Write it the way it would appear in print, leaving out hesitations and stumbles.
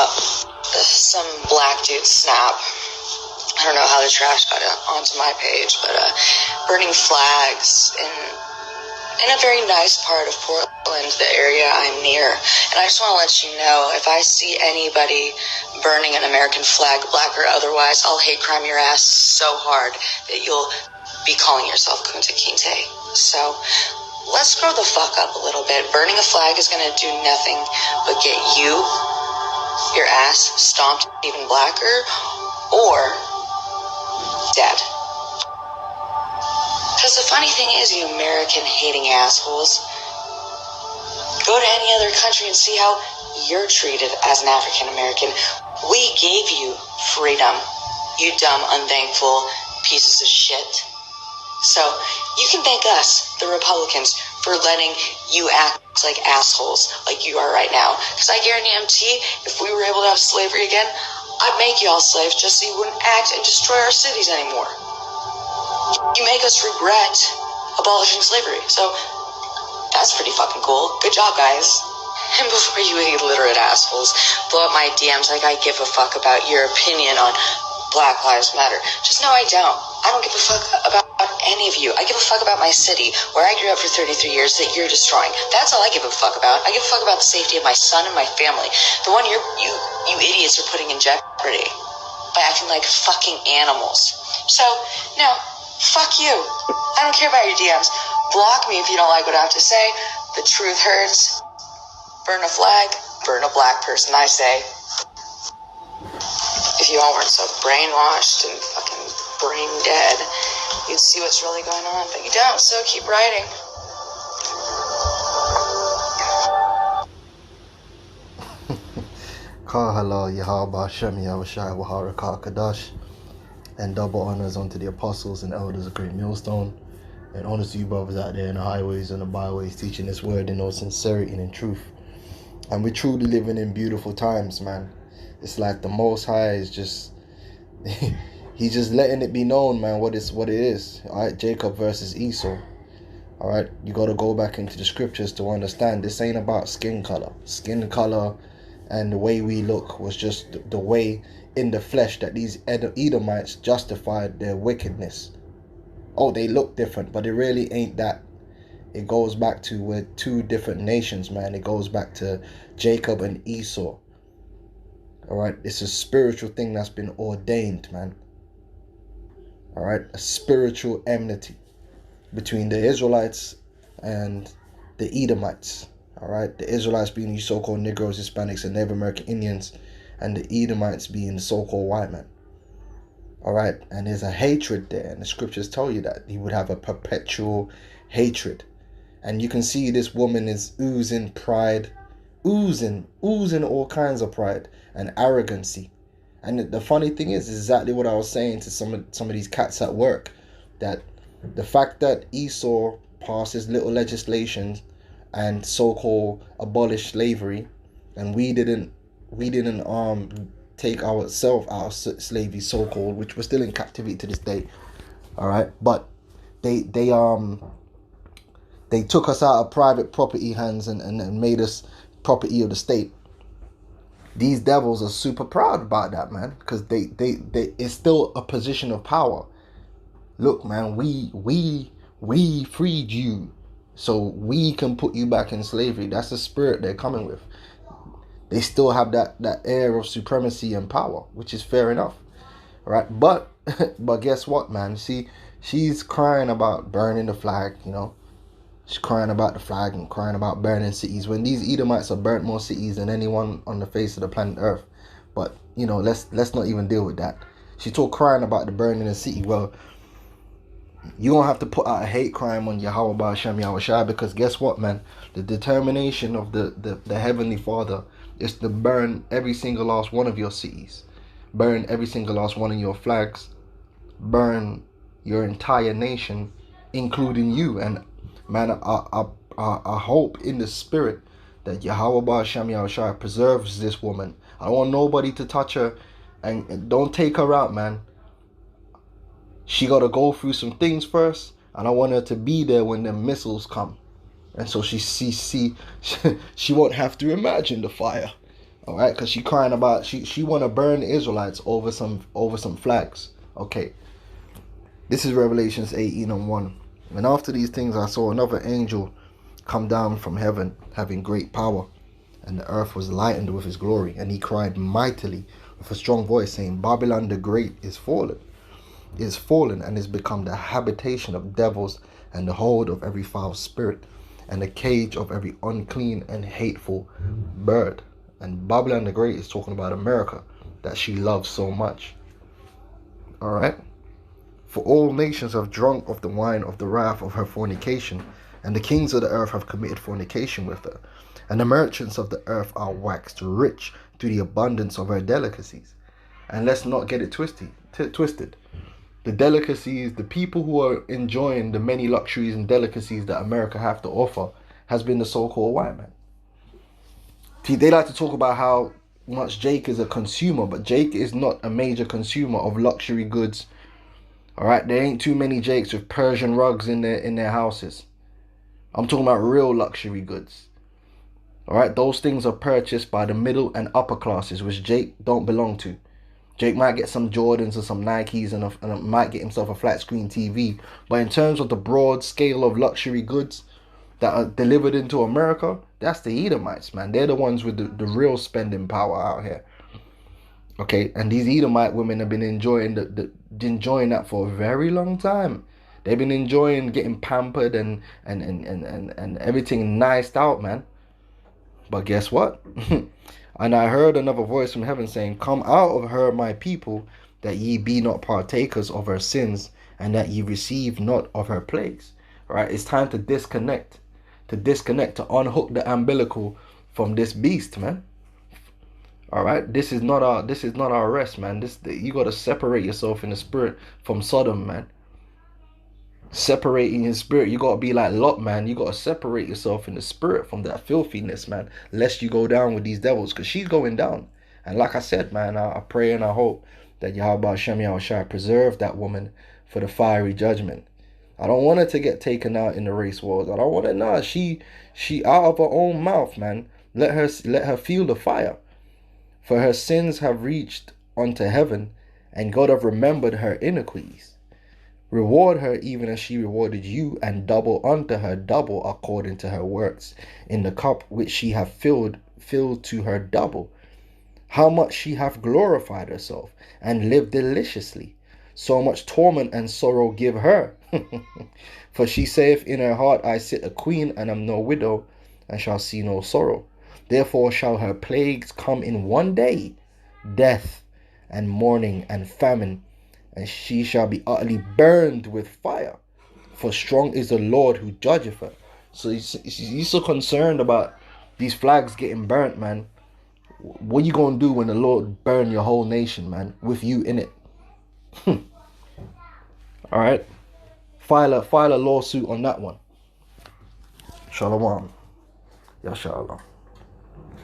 some black dude snap. I don't know how the trash got onto my page, but burning flags in a very nice part of Portland, the area I'm near. And I just want to let you know, if I see anybody burning an American flag, black or otherwise, I'll hate crime your ass so hard that you'll be calling yourself Kunta Kinte. So let's grow the fuck up a little bit. Burning a flag is going to do nothing but get you, your ass, stomped even blacker, or dead. Because the funny thing is, you American-hating assholes, go to any other country and see how you're treated as an African-American. We gave you freedom, you dumb, unthankful pieces of shit. So you can thank us, the Republicans, for letting you act like assholes like you are right now. Because I guarantee, if we were able to have slavery again, I'd make y'all slaves just so you wouldn't act and destroy our cities anymore. You make us regret abolishing slavery. So that's pretty fucking cool. Good job, guys. And before you illiterate assholes blow up my DMs like I give a fuck about your opinion on Black Lives Matter, just know I don't. I don't give a fuck about any of you. I give a fuck about my city, where I grew up for 33 years, that you're destroying. That's all I give a fuck about. I give a fuck about the safety of my son and my family. The one you idiots are putting in jeopardy by acting like fucking animals. So, no, fuck you. I don't care about your DMs. Block me if you don't like what I have to say. The truth hurts. Burn a flag, burn a black person, I say. If you all weren't so brainwashed and fucking brain dead, you'd see what's really going on, but you don't, so keep writing. Kahala Yahaba Shem Yahushai Wahara Kadash, and double honors unto the apostles and elders of Great Millstone, and honors to you brothers out there in the highways and the byways teaching this word in all sincerity and in truth. And we're truly living in beautiful times, man. It's like the Most High is just he's just letting it be known, man, what it is. Alright, Jacob versus Esau. Alright, you gotta go back into the scriptures to understand this ain't about skin color. Skin color and the way we look was just the way in the flesh that these Edomites justified their wickedness. Oh, they look different, but it really ain't that. It goes back to we're two different nations, man. It goes back to Jacob and Esau. Alright, it's a spiritual thing that's been ordained, man. Alright, a spiritual enmity between the Israelites and the Edomites. Alright, the Israelites being the so-called Negroes, Hispanics, and Native American Indians, and the Edomites being the so-called white man. Alright, and there's a hatred there, and the scriptures tell you that he would have a perpetual hatred. And you can see this woman is oozing pride, oozing all kinds of pride and arrogancy. And the funny thing is exactly what I was saying to some of these cats at work, that the fact that Esau passes little legislation and so-called abolish slavery, and we didn't take ourselves out of slavery, so-called, which we're still in captivity to this day. All right, but they took us out of private property hands and made us property of the state. These devils are super proud about that, man, because they it's still a position of power. Look, man, we freed you, so we can put you back in slavery. That's the spirit they're coming with. They still have that air of supremacy and power, which is fair enough, right? But guess what, man? See, she's crying about burning the flag, you know. She's crying about the flag and crying about burning cities, when these Edomites have burnt more cities than anyone on the face of the planet Earth. But, you know, let's not even deal with that. She's still crying about the burning of the city. Well, you don't have to put out a hate crime on Yahweh Ba'Shem Yahushai, because guess what, man? The determination of the Heavenly Father is to burn every single last one of your cities. Burn every single last one of your flags. Burn your entire nation, including you. And man, I hope in the spirit that Yahweh Ba'Shem Yahushua preserves this woman. I don't want nobody to touch her, and don't take her out, man. She got to go through some things first, and I want her to be there when the missiles come. And so she won't have to imagine the fire. All right, because she crying about she want to burn the Israelites over some flags. Okay, this is Revelations 18:1. And after these things I saw another angel come down from heaven, having great power, and the earth was lightened with his glory. And he cried mightily with a strong voice, saying, Babylon the Great is fallen, and is become the habitation of devils, and the hold of every foul spirit, and the cage of every unclean and hateful bird. And Babylon the Great is talking about America, that she loves so much. All right. For all nations have drunk of the wine of the wrath of her fornication, and the kings of the earth have committed fornication with her. And the merchants of the earth are waxed rich through the abundance of her delicacies. And let's not get it twisted. The delicacies, the people who are enjoying the many luxuries and delicacies that America have to offer, has been the so-called white man. They like to talk about how much Jake is a consumer, but Jake is not a major consumer of luxury goods. All right, there ain't too many Jakes with Persian rugs in their houses. I'm talking about real luxury goods. All right, those things are purchased by the middle and upper classes, which Jake don't belong to. Jake might get some Jordans or some Nikes and might get himself a flat screen TV. But in terms of the broad scale of luxury goods that are delivered into America, that's the Edomites, man. They're the ones with the real spending power out here. Okay, and these Edomite women have been enjoying enjoying that for a very long time. They've been enjoying getting pampered and everything niced out, man. But guess what? And I heard another voice from heaven saying, Come out of her, my people, that ye be not partakers of her sins, and that ye receive not of her plagues. All right, it's time to disconnect, to unhook the umbilical from this beast, man. All right, this is not our rest, man. You got to separate yourself in the spirit from Sodom, man. Separating in spirit, you got to be like Lot, man. You got to separate yourself in the spirit from that filthiness, man, lest you go down with these devils, because she's going down. And like I said, man, I pray and I hope that Yahweh Hashem Yahushua preserve that woman for the fiery judgment. I don't want her to get taken out in the race wars. I don't want her. Nah, she out of her own mouth, man. Let her feel the fire. For her sins have reached unto heaven, and God have remembered her iniquities. Reward her even as she rewarded you, and double unto her double according to her works, in the cup which she hath filled to her double. How much she hath glorified herself, and lived deliciously. So much torment and sorrow give her. For she saith in her heart, I sit a queen, and am no widow, and shall see no sorrow. Therefore shall her plagues come in one day, death, and mourning, and famine, and she shall be utterly burned with fire. For strong is the Lord who judgeth her. So you're so concerned about these flags getting burnt, man. What you gonna do when the Lord burn your whole nation, man, with you in it? All right, file a lawsuit on that one. Shalom. Ya shalom.